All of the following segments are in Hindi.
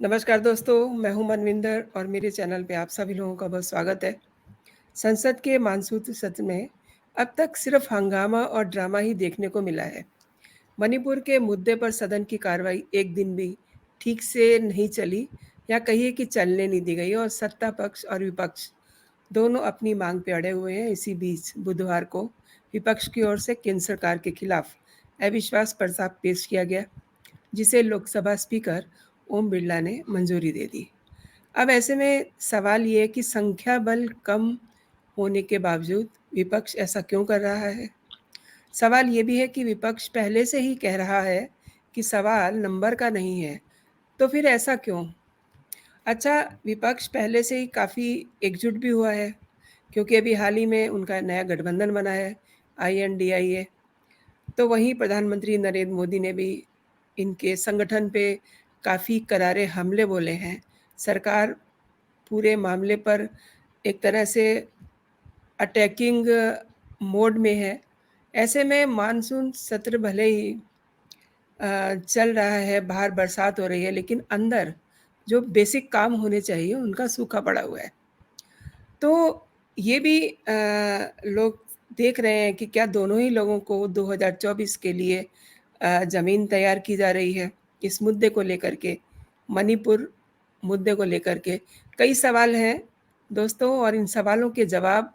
नमस्कार दोस्तों, मैं हूँ मनविंदर और मेरे चैनल पे आप सभी लोगों का बहुत स्वागत है। संसद के मानसून सत्र में अब तक सिर्फ हंगामा और ड्रामा ही देखने को मिला है। मणिपुर के मुद्दे पर सदन की कार्रवाई एक दिन भी ठीक से नहीं चली या कहिए कि चलने नहीं दी गई और सत्ता पक्ष और विपक्ष दोनों अपनी मांग पे अड़े हुए हैं। इसी बीच बुधवार को विपक्ष की ओर से केंद्र सरकार के खिलाफ अविश्वास प्रस्ताव पेश किया गया, जिसे लोकसभा स्पीकर ओम बिरला ने मंजूरी दे दी। अब ऐसे में सवाल ये है कि संख्या बल कम होने के बावजूद विपक्ष ऐसा क्यों कर रहा है? सवाल ये भी है कि विपक्ष पहले से ही कह रहा है कि सवाल नंबर का नहीं है, तो फिर ऐसा क्यों? अच्छा, विपक्ष पहले से ही काफ़ी एकजुट भी हुआ है, क्योंकि अभी हाल ही में उनका नया गठबंधन बना है, आईएनडीआईए। तो वहीं प्रधानमंत्री नरेंद्र मोदी ने भी इनके संगठन पे काफ़ी करारे हमले बोले हैं। सरकार पूरे मामले पर एक तरह से अटैकिंग मोड में है। ऐसे में मानसून सत्र भले ही चल रहा है, बाहर बरसात हो रही है, लेकिन अंदर जो बेसिक काम होने चाहिए, उनका सूखा पड़ा हुआ है। तो ये भी लोग देख रहे हैं कि क्या दोनों ही लोगों को 2024 के लिए ज़मीन तैयार की जा रही है, इस मुद्दे को लेकर के, मणिपुर मुद्दे को लेकर के। कई सवाल हैं दोस्तों और इन सवालों के जवाब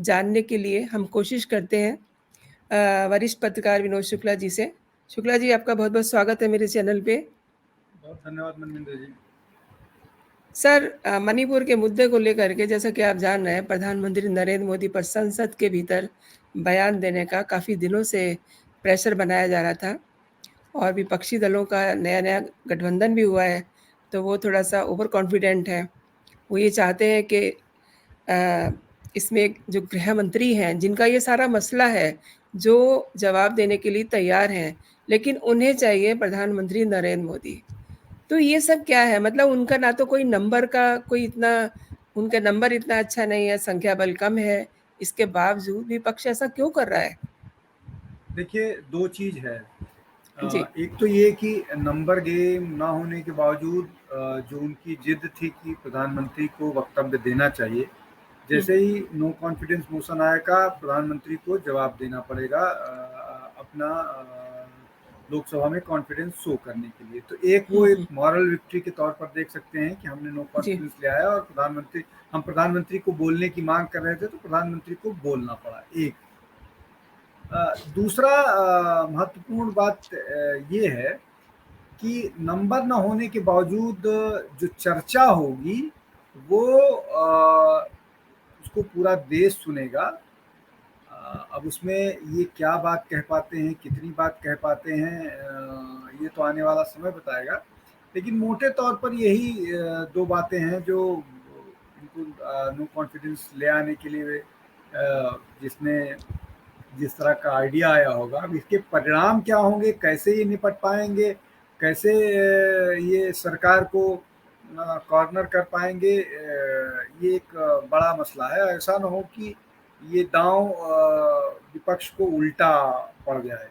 जानने के लिए हम कोशिश करते हैं वरिष्ठ पत्रकार विनोद शुक्ला जी से। शुक्ला जी, आपका बहुत-बहुत स्वागत है मेरे चैनल पे। बहुत धन्यवाद मनविंदर जी। सर, मणिपुर के मुद्दे को लेकर के जैसा कि आप जान रहे हैं, प्रधानमंत्री नरेंद्र मोदी पर संसद के भीतर बयान देने का काफ़ी दिनों से प्रेशर बनाया जा रहा था और विपक्षी दलों का नया-नया गठबंधन भी हुआ है, तो वो थोड़ा-सा ओवर कॉन्फिडेंट है। वो ये चाहते हैं कि इसमें जो गृह मंत्री हैं, जिनका ये सारा मसला है, जो जवाब देने के लिए तैयार हैं, लेकिन उन्हें चाहिए प्रधानमंत्री नरेंद्र मोदी। तो ये सब क्या है? मतलब उनका ना तो कोई नंबर का कोई इतना उनका नंबर इतना अच्छा नहीं है, संख्या बल कम है, इसके बावजूद विपक्ष ऐसा क्यों कर रहा है? देखिए, 2 चीज़ है। जी। एक तो ये कि नंबर गेम ना होने के बावजूद जो उनकी ज़िद थी कि प्रधानमंत्री को वक्तव्य देना चाहिए, हुँ, जैसे ही नो कॉन्फिडेंस मोशन आएगा, प्रधानमंत्री को जवाब देना पड़ेगा अपना लोकसभा में कॉन्फिडेंस शो करने के लिए। तो वो हुँ, एक हुँ। मॉरल विक्ट्री के तौर पर देख सकते हैं कि हमने नो जी, कॉन्फिडेंस लिया है और हम प्रधानमंत्री को बोलने की माँग कर रहे थे, तो प्रधानमंत्री को बोलना पड़ा। एक दूसरा महत्वपूर्ण बात ये है कि नंबर ना होने के बावजूद जो चर्चा होगी वो उसको पूरा देश सुनेगा। अब उसमें ये क्या बात कह पाते हैं, कितनी बात कह पाते हैं, ये तो आने वाला समय बताएगा। लेकिन मोटे तौर पर यही 2 बातें हैं जो इनको नो कॉन्फिडेंस ले आने के लिए जिसने जिस तरह का आइडिया आया होगा। अब इसके परिणाम क्या होंगे, कैसे ये निपट पाएंगे, कैसे ये सरकार को कॉर्नर कर पाएंगे, ये एक बड़ा मसला है। ऐसा ना हो कि ये दांव विपक्ष को उल्टा पड़ जाए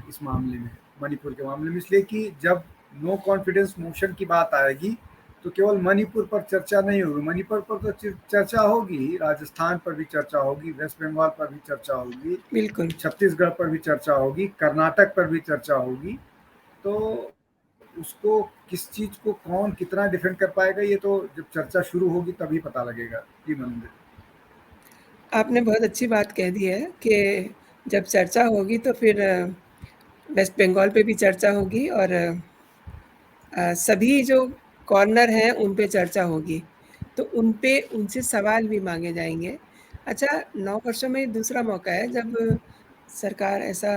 इस मामले में, मणिपुर के मामले में। इसलिए कि जब नो कॉन्फिडेंस मोशन की बात आएगी तो केवल मणिपुर पर चर्चा नहीं होगी, मणिपुर पर तो चर्चा होगी, राजस्थान पर भी चर्चा होगी, वेस्ट बंगाल पर भी चर्चा होगी, बिल्कुल। छत्तीसगढ़ पर भी चर्चा होगी, कर्नाटक पर भी चर्चा होगी। तो उसको किस चीज को कौन कितना डिफेंड कर पाएगा, ये तो जब चर्चा शुरू होगी तभी पता लगेगा। जी मंदिर। आपने बहुत अच्छी बात कह दी है कि जब चर्चा होगी तो फिर वेस्ट बंगाल पे भी चर्चा होगी और सभी जो कॉर्नर हैं, उन पे चर्चा होगी। तो उन पे उनसे सवाल भी माँगे जाएँगे। अच्छा, 9 वर्षों में दूसरा मौका है जब सरकार ऐसा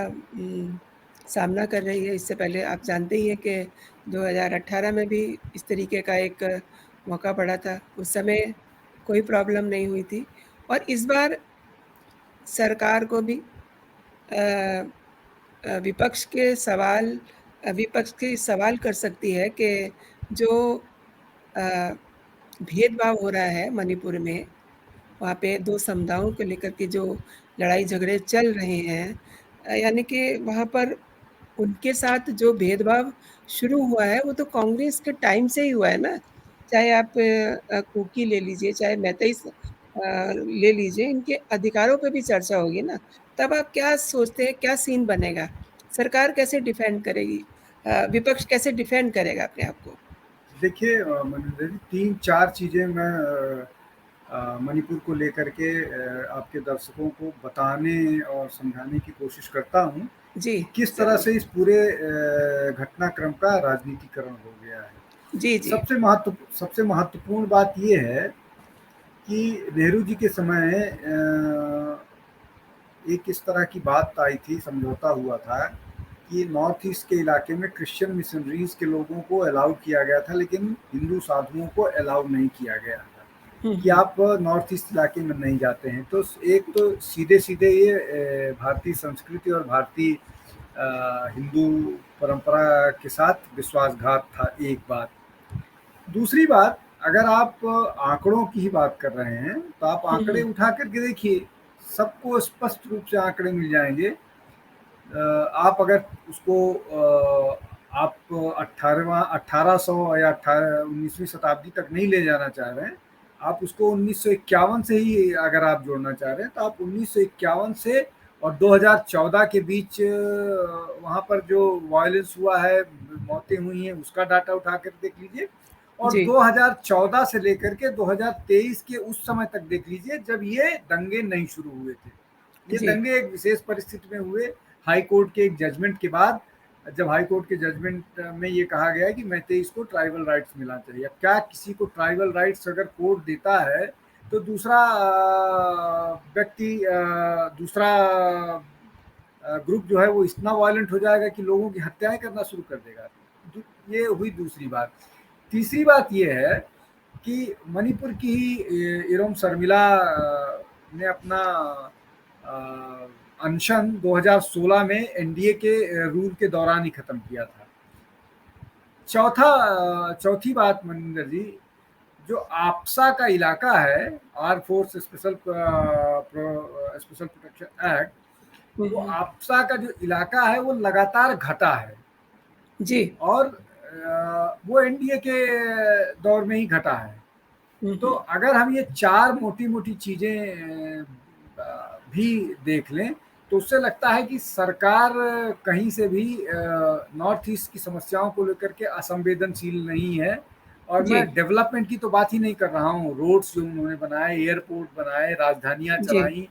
सामना कर रही है। इससे पहले आप जानते ही हैं कि 2018 में भी इस तरीके का एक मौका पड़ा था। उस समय कोई प्रॉब्लम नहीं हुई थी और इस बार सरकार को भी अ विपक्ष के विपक्ष के सवाल कर सकती है कि जो अ, भेदभाव हो रहा है मणिपुर में, वहाँ पे 2 समुदायों को लेकर के जो लड़ाई-झगड़े चल रहे हैं, यानी कि वहाँ पर उनके साथ जो भेदभाव शुरू हुआ है वो तो कांग्रेस के टाइम से ही हुआ है ना। चाहे आप कुकी ले लीजिए, चाहे मैतेई ले लीजिए, इनके अधिकारों पे भी चर्चा होगी ना। तब आप क्या सोचते हैं, क्या सीन बनेगा? सरकार कैसे डिफेंड करेगी? विपक्ष कैसे डिफेंड करेगा अपने आप को? देखिए मनिंदर जी, 3-4 चीज़ें मैं मणिपुर को लेकर के आपके दर्शकों को बताने और समझाने की कोशिश करता हूँ जी, कि किस तरह ज़रूर। से इस पूरे घटनाक्रम का राजनीतिकरण हो गया है। जी, जी। सबसे महत्वपूर्ण बात ये है कि नेहरू जी के समय एक इस तरह की बात आई थी, समझौता हुआ था कि नॉर्थ ईस्ट के इलाके में क्रिश्चियन मिशनरीज के लोगों को अलाउ किया गया था, लेकिन हिंदू साधुओं को अलाउ नहीं किया गया था हुँ, कि हुँ। आप नॉर्थ ईस्ट इलाके में नहीं जाते हैं। तो एक तो सीधे सीधे ये भारतीय संस्कृति और भारतीय हिंदू परंपरा के साथ विश्वासघात था, एक बात। दूसरी बात, अगर आप आंकड़ों की ही बात कर रहे हैं तो आप हुँ, आंकड़े हुँ। उठा करके देखिए, सबको स्पष्ट रूप से आंकड़े मिल जाएंगे। आप अगर उसको आप 1800 या 19वीं शताब्दी तक नहीं ले जाना चाह रहे हैं, आप उसको 1951 से ही अगर आप जोड़ना चाह रहे हैं, तो आप 1951 से और 2014 के बीच वहाँ पर जो वायलेंस हुआ है, मौतें हुई हैं, उसका डाटा उठा कर देख लीजिए। और जी, 2014 से लेकर के 2023 के उस समय तक देख लीजिए, जब ये दंगे नहीं शुरू हुए थे। ये जी, दंगे एक विशेष परिस्थिति में हुए, हाई कोर्ट के एक जजमेंट के बाद। जब हाई कोर्ट के जजमेंट में ये कहा गया कि मैतेईस को ट्राइबल राइट्स मिलना चाहिए। अब क्या किसी को ट्राइबल राइट्स अगर कोर्ट देता है, तो दूसरा व्यक्ति, दूसरा ग्रुप जो है वो इतना वायलेंट हो जाएगा कि लोगों की हत्याएं करना शुरू कर देगा। ये हुई दूसरी बात। तीसरी बात ये है कि मणिपुर की ही इरोम शर्मिला ने अपना अनशन 2016 में एनडीए के रूल के दौरान ही खत्म किया था। चौथी बात मनिंदर जी, जो आपसा का इलाका है, arm force special protection act, हुँ, वो हुँ। आपसा का जो इलाका है वो लगातार घटा है। जी। और वो एनडीए के दौर में ही घटा है। हुँ, तो हुँ। अगर हम ये चार मोटी मोटी चीजें भी देख लें, तो उससे लगता है कि सरकार कहीं से भी नॉर्थ ईस्ट की समस्याओं को लेकर के असंवेदनशील नहीं है। और मैं जी, डेवलपमेंट की तो बात ही नहीं कर रहा हूँ, रोड्स जो उन्होंने बनाए, एयरपोर्ट बनाए, राजधानियाँ जी। चलाई,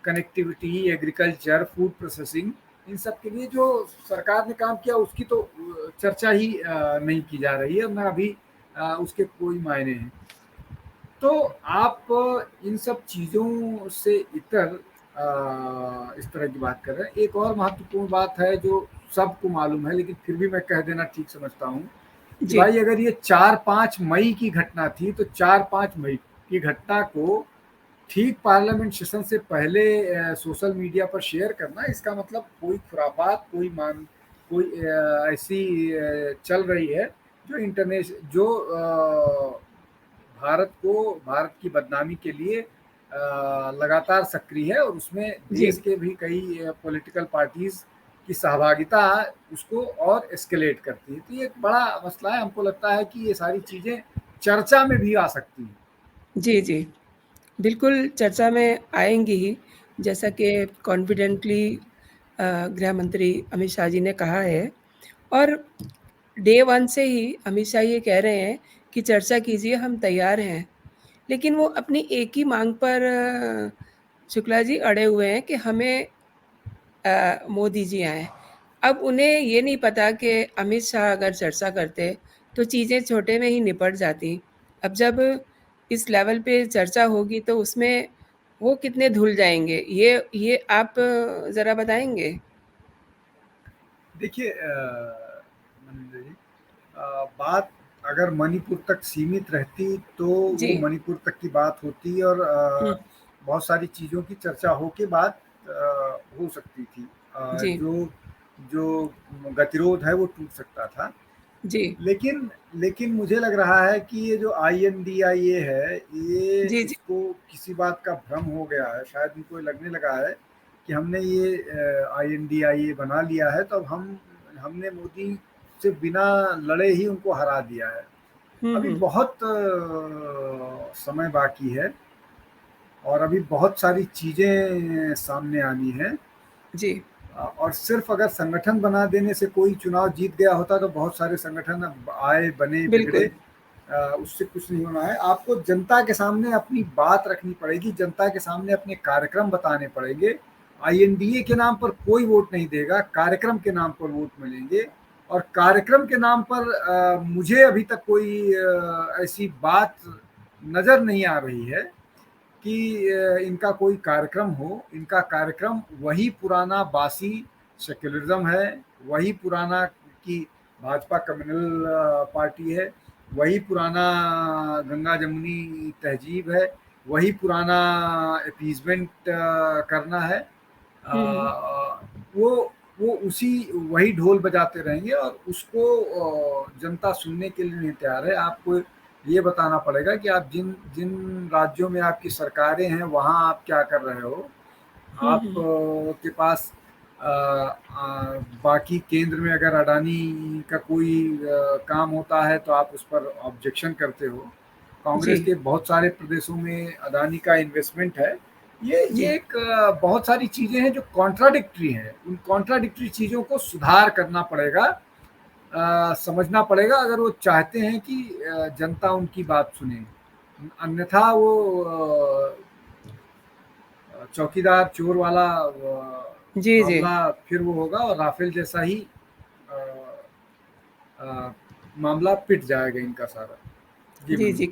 कनेक्टिविटी, एग्रीकल्चर, फूड प्रोसेसिंग, इन सब के लिए जो सरकार ने काम किया उसकी तो चर्चा ही नहीं की जा रही है, ना अभी उसके कोई मायने हैं। तो आप इन सब चीज़ों से इतर इस तरह की बात कर रहे हैं। एक और महत्वपूर्ण बात है जो सबको मालूम है, लेकिन फिर भी मैं कह देना ठीक समझता हूँ कि जी। भाई, अगर ये 4-5 मई की घटना थी, तो 4-5 मई की घटना को ठीक पार्लियामेंट सेशन से पहले सोशल मीडिया पर शेयर करना, इसका मतलब कोई खुरापात, कोई ऐसी चल रही है जो भारत की बदनामी के लिए लगातार सक्रिय है, और उसमें जी। देश के भी कई पॉलिटिकल पार्टीज की सहभागिता उसको और एस्केलेट करती है। तो ये एक बड़ा मसला है। हमको लगता है कि ये सारी चीज़ें चर्चा में भी आ सकती हैं। जी, जी। बिल्कुल चर्चा में आएँगी ही, जैसा कि कॉन्फिडेंटली गृह मंत्री अमित शाह जी ने कहा है और डे 1 से ही अमित शाह ये कह रहे हैं कि चर्चा कीजिए, हम तैयार हैं। लेकिन वो अपनी एक ही माँग पर शुक्ला जी अड़े हुए हैं कि हमें मोदी जी आएँ। अब उन्हें ये नहीं पता कि अमित शाह अगर चर्चा करते, तो चीज़ें छोटे में ही निपट जाती। अब जब इस लेवल पे चर्चा होगी, तो उसमें वो कितने धुल जाएँगे, ये आप ज़रा बताएँगे? देखिए मनिंदर जी, बात अगर मणिपुर तक सीमित रहती तो जी। वो मणिपुर तक की बात होती, और हुँ। बहुत सारी चीज़ों की चर्चा हो के बात हो सकती थी। जी। जो जो गतिरोध है वो टूट सकता था। जी। लेकिन लेकिन मुझे लग रहा है कि ये जो INDIA है, ये जी, जी। इसको किसी बात का भ्रम हो गया है। शायद इनको लगने लगा है कि हमने ये INDIA बना लिया है, तो अब हमने मोदी से बिना लड़े ही उनको हरा दिया है। अभी हुँ। बहुत समय बाकी है और अभी बहुत सारी चीज़ें सामने आनी हैं। जी, और सिर्फ अगर संगठन बना देने से कोई चुनाव जीत गया होता तो बहुत सारे संगठन अब आए, बने, बिगड़े, बिल्कुल। उससे कुछ नहीं होना है। आपको जनता के सामने अपनी बात रखनी पड़ेगी, जनता के सामने अपने कार्यक्रम बताने पड़ेंगे। आईएनडीए के नाम पर कोई वोट नहीं देगा, कार्यक्रम के नाम पर वोट मिलेंगे और कार्यक्रम के नाम पर मुझे अभी तक कोई ऐसी बात नज़र नहीं आ रही है कि इनका कोई कार्यक्रम हो। इनका कार्यक्रम वही पुराना बासी सेक्युलरिज्म है, वही पुराना कि भाजपा कम्युनल पार्टी है, वही पुराना गंगा जमुनी तहजीब है, वही पुराना अपीसमेंट करना है। हुँ, हुँ। वो उसी वही ढोल बजाते रहेंगे और उसको जनता सुनने के लिए नहीं तैयार है। आपको ये बताना पड़ेगा कि आप जिन जिन राज्यों में आपकी सरकारें हैं वहाँ आप क्या कर रहे हो। हुँ, आप हुँ। के पास बाकी केंद्र में अगर अडानी का कोई काम होता है तो आप उस पर ऑब्जेक्शन करते हो। जी, कांग्रेस के बहुत सारे प्रदेशों में अडानी का इन्वेस्टमेंट है। ये जी। एक बहुत सारी चीज़ें हैं जो कॉन्ट्राडिक्टरी हैं। उन कॉन्ट्राडिक्टरी चीज़ों को सुधार करना पड़ेगा, समझना पड़ेगा अगर वो चाहते हैं कि जनता उनकी बात सुने। अन्यथा वो चौकीदार चोर वाला जी, जी। मामला फिर वो होगा और राफेल जैसा ही अ, अ, मामला पिट जाएगा इनका सारा। जी जी, मनोज। जी।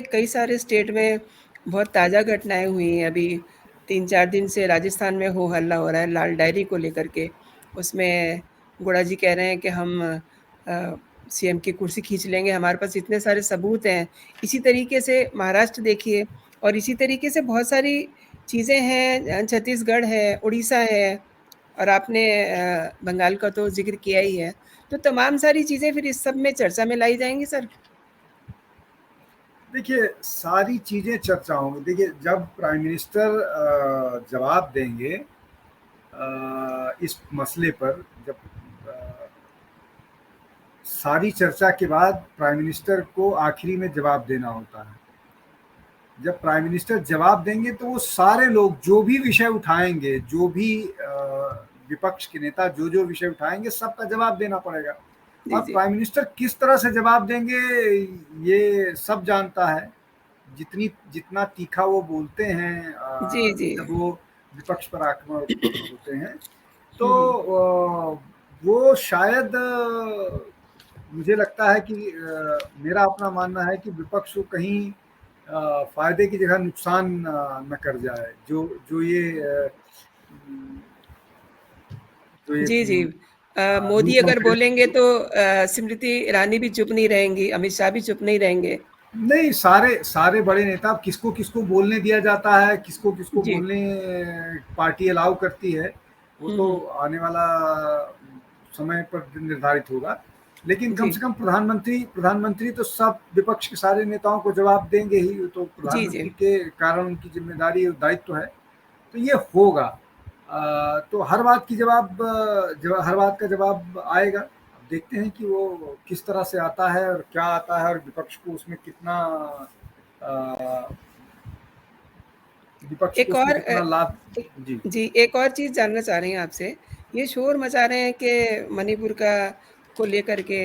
कई सारे स्टेट में बहुत ताज़ा घटनाएँ हुई हैं अभी 3-4 दिन से राजस्थान में हो हल्ला हो रहा है लाल डायरी को लेकर के। उसमें गौड़ा जी कह रहे हैं कि हम सीएम की कुर्सी खींच लेंगे, हमारे पास इतने सारे सबूत हैं। इसी तरीके से महाराष्ट्र देखिए और इसी तरीके से बहुत सारी चीज़ें हैं छत्तीसगढ़ है, उड़ीसा है और आपने बंगाल का तो ज़िक्र किया ही है। तो तमाम सारी चीज़ें फिर इस सब में चर्चा में लाई जाएँगी सर? देखिए, सारी चीज़ें चर्चा होंगी। देखिए, जब प्राइम मिनिस्टर जवाब देंगे इस मसले पर, जब अ, सारी चर्चा के बाद प्राइम मिनिस्टर को आखिरी में जवाब देना होता है। जब प्राइम मिनिस्टर जवाब देंगे तो वो सारे लोग जो भी विषय उठाएंगे, जो भी विपक्ष के नेता जो विषय उठाएंगे, सबका जवाब देना पड़ेगा। जी, और जी। प्राइम मिनिस्टर किस तरह से जवाब देंगे ये सब जानता है। जितनी जितना तीखा वो बोलते हैं जी, जी। जब वो विपक्ष पर आक्रमण होते हैं तो हुँ, हुँ। वो शायद मुझे लगता है कि मेरा अपना मानना है कि विपक्ष को कहीं फायदे की जगह नुकसान न कर जाए। जो ये जो ये जी, जी। मोदी नोटों अगर के बोलेंगे तो स्मृति ईरानी भी चुप नहीं रहेंगी, अमित शाह भी चुप नहीं रहेंगे। नहीं, सारे सारे बड़े नेता, अब किसको किसको बोलने दिया जाता है, किसको किसको जी। बोलने पार्टी अलाउ करती है, वो हुँ, तो हुँ। आने वाला समय पर निर्धारित होगा। लेकिन कम जी। से कम प्रधानमंत्री तो सब विपक्ष के सारे नेताओं को जवाब देंगे ही। वो तो जी, जी। प्रधानमंत्री के कारण उनकी जिम्मेदारी और दायित्व है, तो ये होगा। तो हर बात का जवाब आएगा। अब देखते हैं कि वो किस तरह से आता है और क्या आता है और अ, विपक्ष को एक उसमें और कितना लाभ। एक जी। जी, एक और चीज़ जानना चाह रहे हैं आपसे। ये शोर मचा रहे हैं कि मणिपुर का को लेकर के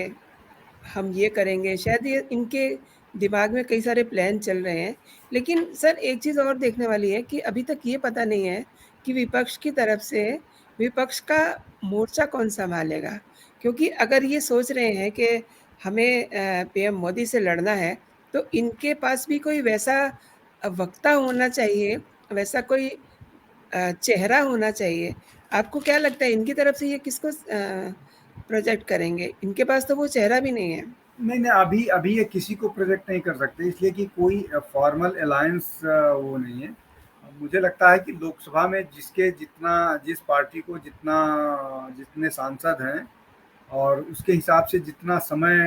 हम ये करेंगे, शायद ये इनके दिमाग में कई सारे प्लान चल रहे हैं। लेकिन सर एक चीज़ और देखने वाली है कि अभी तक ये पता नहीं है कि विपक्ष की तरफ से विपक्ष का मोर्चा कौन सँभालेगा? क्योंकि अगर ये सोच रहे हैं कि हमें पीएम मोदी से लड़ना है, तो इनके पास भी कोई वैसा वक्ता होना चाहिए, वैसा कोई चेहरा होना चाहिए। आपको क्या लगता है इनकी तरफ से ये किसको प्रोजेक्ट करेंगे? इनके पास तो वो चेहरा भी नहीं है। नहीं, नहीं, अभी अभी ये किसी को प्रोजेक्ट नहीं कर सकते, इसलिए कि कोई फॉर्मल अलायंस वो नहीं है। मुझे लगता है कि लोकसभा में जिस पार्टी को जितने सांसद हैं और उसके हिसाब से जितना समय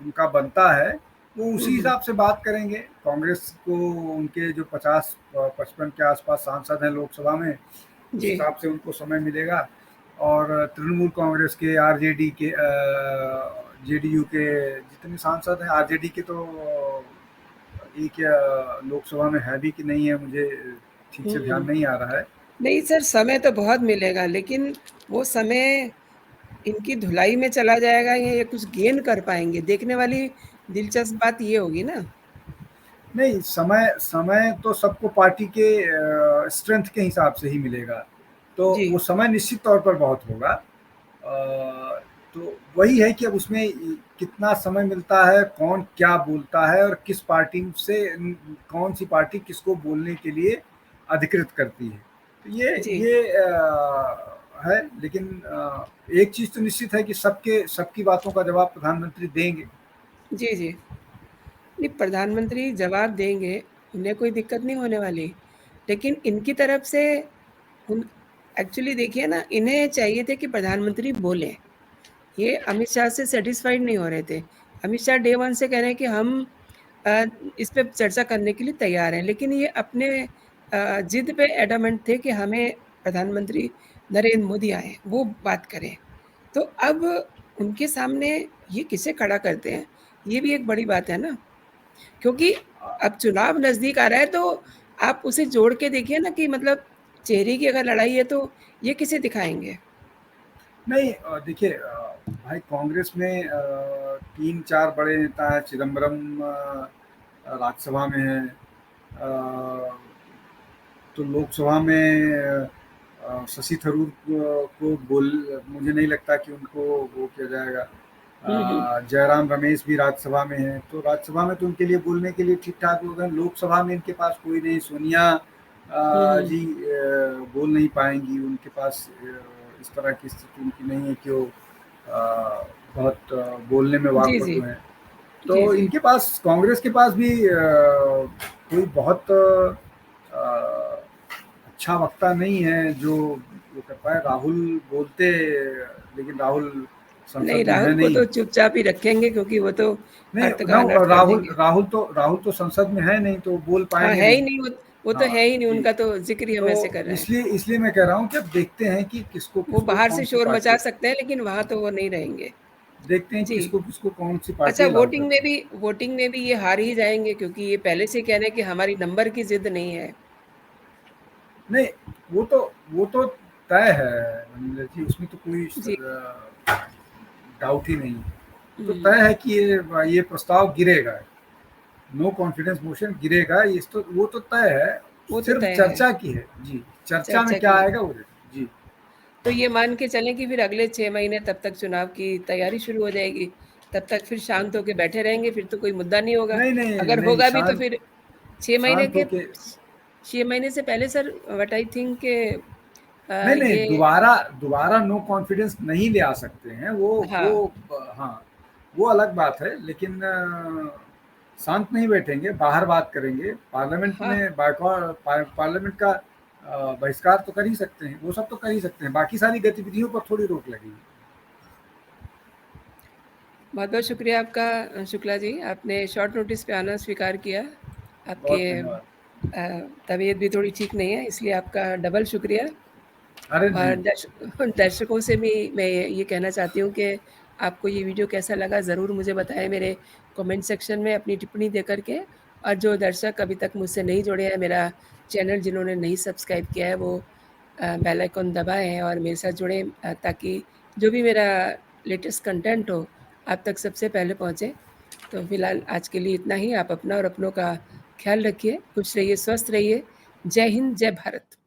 उनका बनता है, वो हुँ, उसी हुँ। हिसाब से बात करेंगे। कांग्रेस को उनके जो 50-55 के आसपास सांसद हैं लोकसभा में, उस जी। हिसाब से उनको समय मिलेगा और तृणमूल कांग्रेस के, आरजेडी के, जेडीयू के जितने सांसद हैं, आरजेडी के तो एक या लोकसभा में है भी कि नहीं है, मुझे ठीक से ध्यान हुँ। नहीं आ रहा है। नहीं सर, समय तो बहुत मिलेगा, लेकिन वो समय इनकी धुलाई में चला जाएगा या ये कुछ गेन कर पाएँगे? देखने वाली दिलचस्प बात ये होगी ना। नहीं, समय समय तो सबको पार्टी के स्ट्रेंथ के हिसाब से ही मिलेगा, तो जी, वो समय निश्चित तौर पर बहुत होगा। तो वही है कि अब उसमें कितना समय मिलता है, कौन क्या बोलता है और किस पार्टी से कौन सी पार्टी किसको बोलने के लिए अधिकृत करती है। तो जी। ये है, लेकिन एक चीज़ तो निश्चित है कि सबकी बातों का जवाब प्रधानमंत्री देंगे। जी, जी। नहीं, प्रधानमंत्री जवाब देंगे, उन्हें कोई दिक्कत नहीं होने वाली। लेकिन इनकी तरफ से उन एक्चुअली देखिए ना, इन्हें चाहिए थे कि प्रधानमंत्री बोलें। ये अमित शाह से सैटिस्फाइड नहीं हो रहे थे। अमित शाह डे 1 से कह रहे हैं कि हम अ, इस पे चर्चा करने के लिए तैयार हैं, लेकिन ये अपने ज़िद पे एडamant थे कि हमें प्रधानमंत्री नरेंद्र मोदी आएँ, वो बात करें। तो अब उनके सामने ये किसे खड़ा करते हैं, ये भी एक बड़ी बात है ना, क्योंकि अब चुनाव नज़दीक आ रहा है, तो आप उसे जोड़ के देखिए ना कि मतलब चेहरे की अगर लड़ाई है, तो ये किसे दिखाएँगे? नहीं, देखिए, भाई कांग्रेस में 3-4 बड़े नेता हैं। चिदम्बरम राज्यसभा में हैं। तो लोकसभा में शशि थरूर को बोल मुझे नहीं लगता कि उनको वो किया जाएगा। हुँ, हुँ। जयराम रमेश भी राज्यसभा में हैं, तो राज्यसभा में तो उनके लिए बोलने के लिए ठीक-ठाक लोग हैं। लोकसभा में इनके पास कोई नहीं। सोनिया हुँ, हुँ। जी बोल नहीं पाएँगी, उनके पास इस तरह की स्थिति उनकी नहीं है कि वो बहुत बोलने में जी, जी। वाकपटु हैं। जी, तो जी। इनके पास, कांग्रेस के पास भी कोई बहुत अच्छा वक्ता नहीं है जो वो कर पाए। राहुल बोलते, लेकिन राहुल नहीं, संसद में है राहुल को नहीं। तो चुपचाप ही रखेंगे क्योंकि वो तो नहीं, अर्थ का ना अनर्थ कर राहुल देंगे। राहुल तो राहुल तो संसद में है नहीं, तो बोल हाँ, पाएँगे है ही नहीं। नहीं वो तो हाँ, है ही नहीं, जी। उनका तो ज़िक्र ही हम तो ऐसे कर रहे हैं। इसलिए इसलिए मैं कह रहा हूँ कि अब देखते हैं कि वो किसको-किसको बाहर से कौन-सी शोर मचा पार्टी, सकते हैं, लेकिन वहाँ तो वो नहीं रहेंगे। देखते हैं जी। किसको-किसको कौन-सी अच्छा, पार्टी अलाउ करती है। वोटिंग में भी ये हार ही जाएँगे क्योंकि ये पहले से ही कह रहे हैं कि हमारी नंबर की ज़िद नहीं है। नहीं, वो तो तय है मनिंदर जी, उसमें तो कोई जी। डाउट ही नहीं है। तो हुँ, तय है कि ये प्रस्ताव गिरेगा, नो कॉन्फिडेंस मोशन गिरेगा, इस तो वो तो तय है। वो तो सिर्फ तय है, चर्चा की है जी, चर्चा में चर्चा क्या की। आएगा वो जी। तो ये मान के चलें कि फिर अगले 6 महीने तब तक चुनाव की तैयारी शुरू हो जाएगी। तब तक फिर शांत होके बैठे रहेंगे, फिर तो कोई मुद्दा नहीं होगा। नहीं, नहीं, अगर नहीं, होगा भी तो फिर 6 महीने शांत के होके 6 महीने से पहले सर व्हाट आई थिंक के नहीं, नहीं, ये दोबारा दोबारा नो कॉन्फिडेंस नहीं ले आ सकते हैं। वो हाँ, हाँ, वो अलग बात है, लेकिन शांत नहीं बैठेंगे, बाहर बात करेंगे। पार्लियामेंट हाँ, में पार्लियामेंट का बहिष्कार तो कर ही सकते हैं, वो सब तो कर ही सकते हैं। बाकी सारी गतिविधियों पर थोड़ी रोक लगेगी। बहुत-बहुत शुक्रिया आपका शुक्ला जी, आपने शॉर्ट नोटिस पे आना स्वीकार किया। आपके बहुत धन्यवाद। तबीयत भी थोड़ी ठीक नहीं है, इसलिए आपका डबल शुक्रिया। अरे और नहीं, दर्शकों से भी मैं ये कहना चाहती हूँ कि आपको ये वीडियो कैसा लगा ज़रूर मुझे बताएँ मेरे कमेंट सेक्शन में अपनी टिप्पणी दे कर के। और जो दर्शक अभी तक मुझसे नहीं जुड़े हैं, मेरा चैनल जिन्होंने नहीं सब्सक्राइब किया है वो बेल आइकन दबाएँ और मेरे साथ जुड़ें ताकि जो भी मेरा लेटेस्ट कंटेंट हो आप तक सबसे पहले पहुँचे। तो फिलहाल आज के लिए इतना ही। आप अपना और अपनों का ख़्याल रखिए, खुश रहिए, स्वस्थ रहिए। जय हिंद, जय भारत।